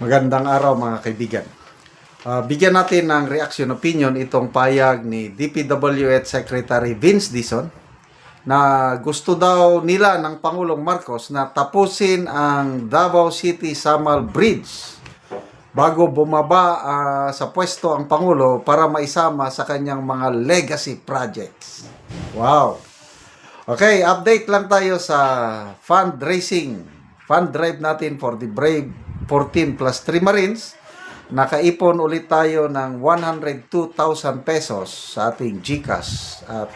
Magandang araw mga kaibigan. Bigyan natin ng reaction opinion itong payag ni DPWH Secretary Vince Dizon na gusto daw nila ng Pangulong Marcos na tapusin ang Davao City Samal Bridge bago bumaba sa pwesto ang Pangulo para maisama sa kanyang mga legacy projects. Wow! Okay, update lang tayo sa fund drive natin for the Brave 14 plus 3 Marines. Nakaipon ulit tayo ng 102,000 pesos sa ating GCash at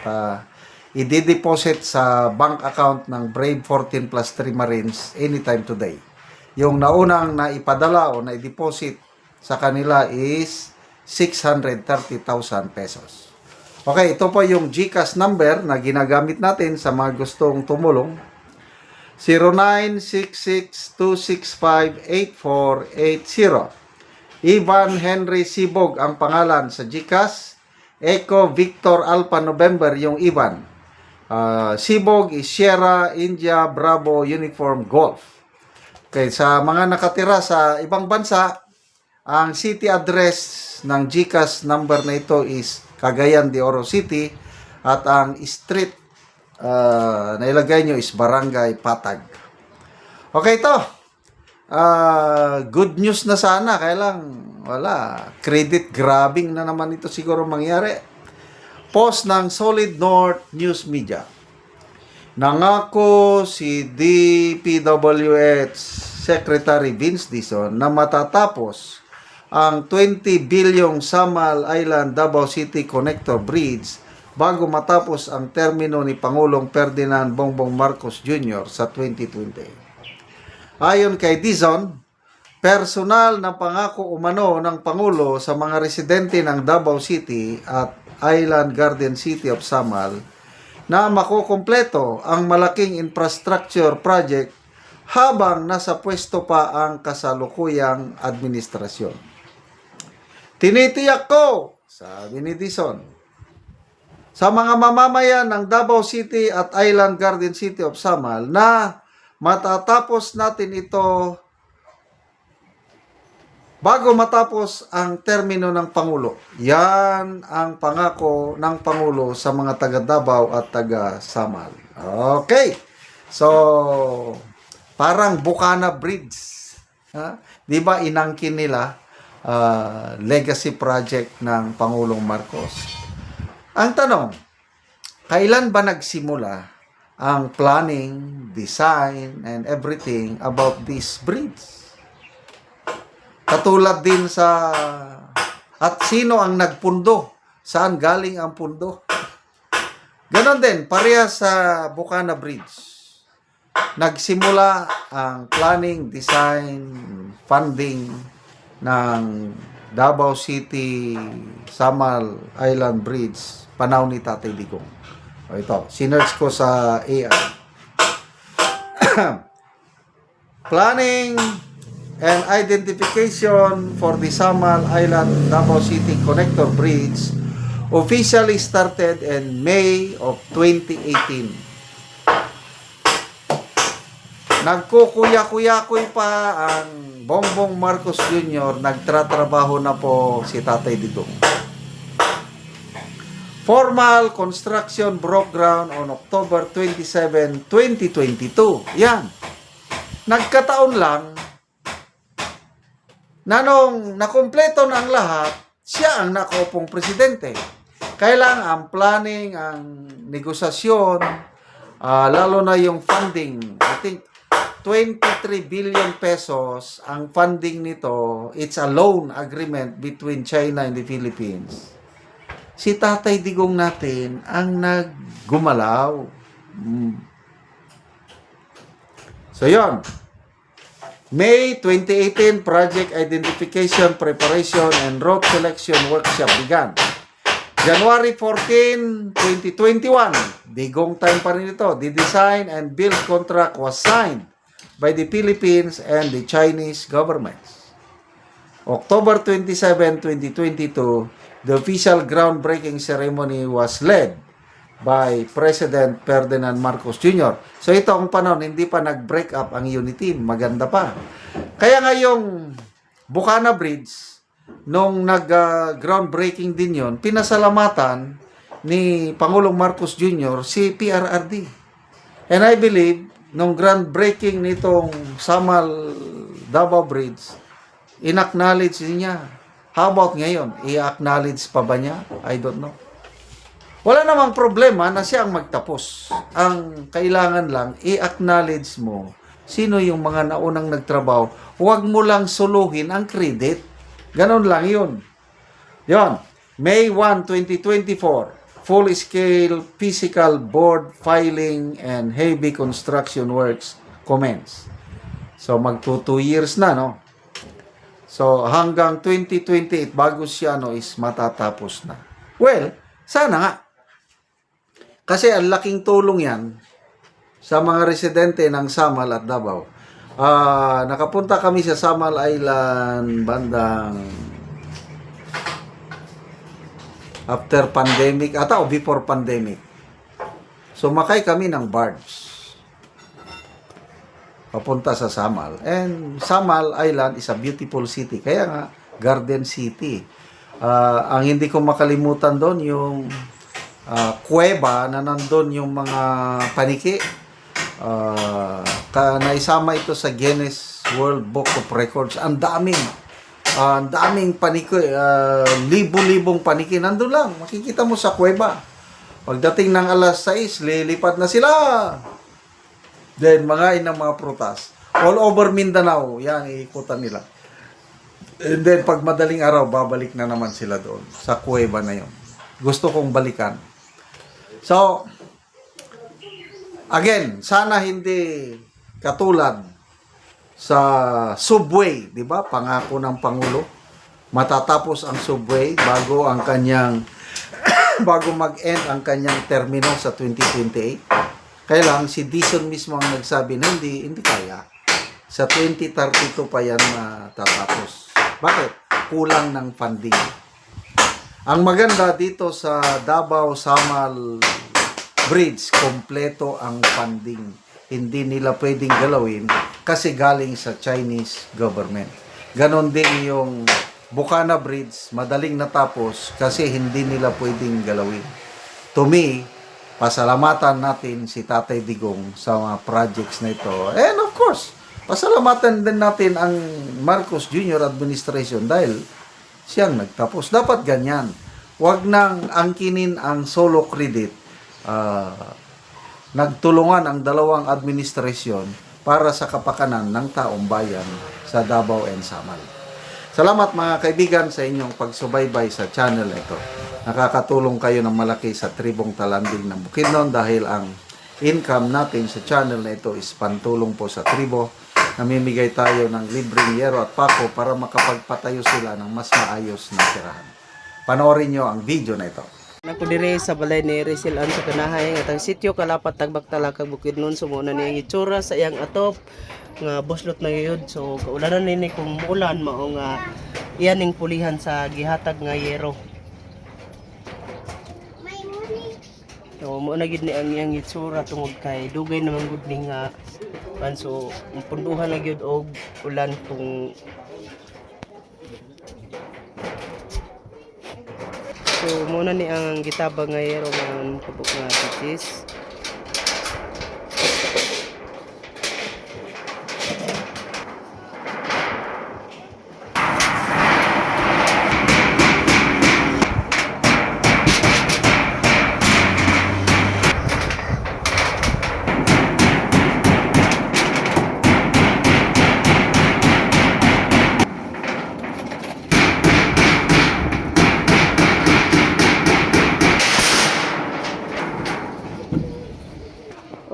i-deposit sa bank account ng Brave 14 plus 3 Marines anytime today. Yung naunang na ipadala o na i-deposit sa kanila is 630,000 pesos. Okay, ito po yung GCash number na ginagamit natin sa mga gustong tumulong. 0966-265-8480. Ivan Henry Sibog ang pangalan sa GCash. Echo Victor Alpha November yung Ivan. Sibog is Sierra India Bravo Uniform Golf. Okay, sa mga nakatira sa ibang bansa, ang city address ng GCash number na ito is Cagayan de Oro City at ang street nailagay nyo is Barangay Patag. Okay, ito. Good news na sana. Kaya lang, wala. Credit grabbing na naman ito siguro mangyari. Post ng Solid North News Media. Nangako si DPWH Secretary Vince Dizon na matatapos ang 20 bilyong Samal Island Davao City Connector Bridge bago matapos ang termino ni Pangulong Ferdinand Bongbong Marcos Jr. sa 2020. Ayon kay Dizon, personal na pangako umano ng Pangulo sa mga residente ng Davao City at Island Garden City of Samal na makukumpleto ang malaking infrastructure project habang nasa pwesto pa ang kasalukuyang administrasyon. Tinitiyak ko, sabi ni Dizon, sa mga mamamayan ng Davao City at Island Garden City of Samal na matatapos natin ito bago matapos ang termino ng Pangulo. Yan ang pangako ng Pangulo sa mga taga Davao at taga Samal. Okay. So, parang Bukana Bridge. Di ba inangkin nila legacy project ng Pangulong Marcos? Ang tanong, kailan ba nagsimula ang planning, design, and everything about this bridge? Katulad din sa, at sino ang nagpundo? Saan galing ang pundo? Ganon din, pareha sa Bukana Bridge. Nagsimula ang planning, design, funding ng Davao City Samal Island Bridge panahon ni Tatay Digong. Ito, sinerch ko sa AI. Planning and identification for the Samal Island Davao City Connector Bridge officially started in May of 2018. Nagkukuya-kuya-kuy pa ang Bongbong Marcos Jr. Nagtratrabaho na po si Tatay Digong. Formal construction broke ground on October 27, 2022. Yan. Nagkataon lang na nung nakumpleto na ang lahat, siya ang nakaupong presidente. Kailang ang planning, ang negosasyon, lalo na yung funding. I think 23 billion pesos ang funding nito. It's a loan agreement between China and the Philippines. Si Tatay Digong natin ang naggumalaw. So, yon. May 2018, project identification, preparation, and route selection workshop began. January 14, 2021, Digong time pa rin ito. The design and build contract was signed by the Philippines and the Chinese governments. October 27, 2022, the official groundbreaking ceremony was led by President Ferdinand Marcos Jr. So ito ang panahon, hindi pa nag-break up ang unity, maganda pa. Kaya ngayong Bukana Bridge, nung nag-groundbreaking din yon, pinasalamatan ni Pangulong Marcos Jr. si PRRD. And I believe, nung groundbreaking nitong Samal Davao Bridge, in-acknowledge niya. How about ngayon? I-acknowledge pa ba niya? I don't know. Wala namang problema na siya ang magtapos. Ang kailangan lang, i-acknowledge mo sino yung mga naunang nagtrabaho. Huwag mo lang suluhin ang credit. Ganon lang yun. Yon. May 1, 2024, full-scale physical board filing and heavy construction works commence. So, magto 2 years na, no? So, hanggang 2028, bago siya, no, is matatapos na. Well, sana nga. Kasi ang laking tulong yan sa mga residente ng Samal at Davao. Nakapunta kami sa Samal Island bandang after pandemic, o before pandemic. Sumakay kami ng barge papunta sa Samal. And Samal Island is a beautiful city. Kaya nga, Garden City. Ang hindi ko makalimutan doon, yung kuweba na nandun yung mga paniki. Naisama ito sa Guinness World Book of Records. Ang daming paniki, libo-libong paniki. Nandun lang, makikita mo sa kuweba. Pagdating ng alas 6, lilipat na sila. Then, mga inang mga prutas. All over Mindanao, yan, iikutan nila. And then, pag madaling araw, babalik na naman sila doon sa kuweba na yon. Gusto kong balikan. So, again, sana hindi katulad sa subway, di ba? Pangako ng Pangulo. Matatapos ang subway bago ang kanyang bago mag-end ang kanyang termino sa 2028. Kaya lang, si Dizon mismo ang nagsabi na hindi kaya. Sa 2032 pa yan matatapos. Bakit? Kulang ng funding. Ang maganda dito sa Davao Samal Bridge, kompleto ang funding. Hindi nila pwedeng galawin kasi galing sa Chinese government. Ganon din yung Bukana Bridge, madaling natapos kasi hindi nila pwedeng galawin. To me, pasalamatan natin si Tatay Digong sa mga projects na ito. And of course, pasalamatan din natin ang Marcos Jr. administration dahil siyang nagtapos. Dapat ganyan. Huwag nang angkinin ang solo credit. Nagtulungan ang dalawang administrasyon para sa kapakanan ng taong bayan sa Davao and Samal. Salamat mga kaibigan sa inyong pagsubaybay sa channel ito. Nakakatulong kayo ng malaki sa tribong Talanding ng Bukidnon dahil ang income natin sa channel na ito is pantulong po sa tribo. Namimigay tayo ng libreng yero at pako para makapagpatayo sila ng mas maayos na tirahan. Panoorin nyo ang video na ito. Ako dire sa balay ni Rizal An sa Kanahay nga tang sityo Kalapat Tagbakta kag Bukidnon sumuna niya itsura sa iyang atop nga boslot na yun. So kaulanan nini kung muulan mao nga iyaning pulihan sa gihatag nga yero. So mo na gid ni ang iyang itsura tungod kay dugay naman gud ni nga so punduhan na gyud og ulan kung so muna ni ang gitabang nga yero nga kabuk nga titis.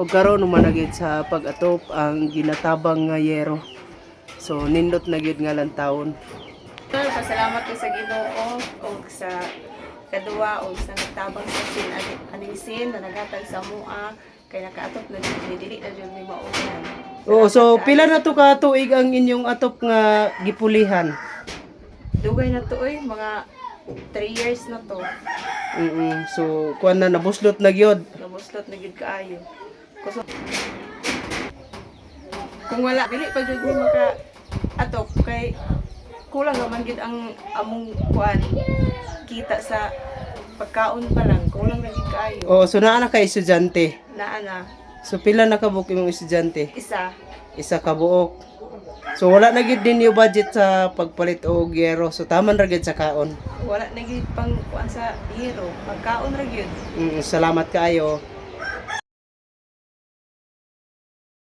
O karon managid sa pag-atop ang ginatabang nga yero. So nindot na gyud nga lantawon. Pasalamat ko sa Ginoo o sa kadua o sa nagtabang sa aning na nagatag sa mua kay nakaatop na dili na jud ni maulan. Oh, so pila na to ka tuig ang inyong atop nga gipulihan? Dugay na to mga 3 years na to. So kuan na nabuslot na gyud. Nabuslot na gyud kaayo. Kung wala dili pa jud ni maka atop kay kulang naman gid ang among kuan kita sa pagkaon pa lang, kulang na gid kaayo. O, so naa na kay estudyante. Naa na So pila na kabuok imong estudyante? isa. Isa ka buok. So wala na gid din yung budget sa pagpalit og yero. So taman ra gid sa kaon. Wala na gid pang kuan sa hero, pagkaon ra gyud. Salamat kaayo.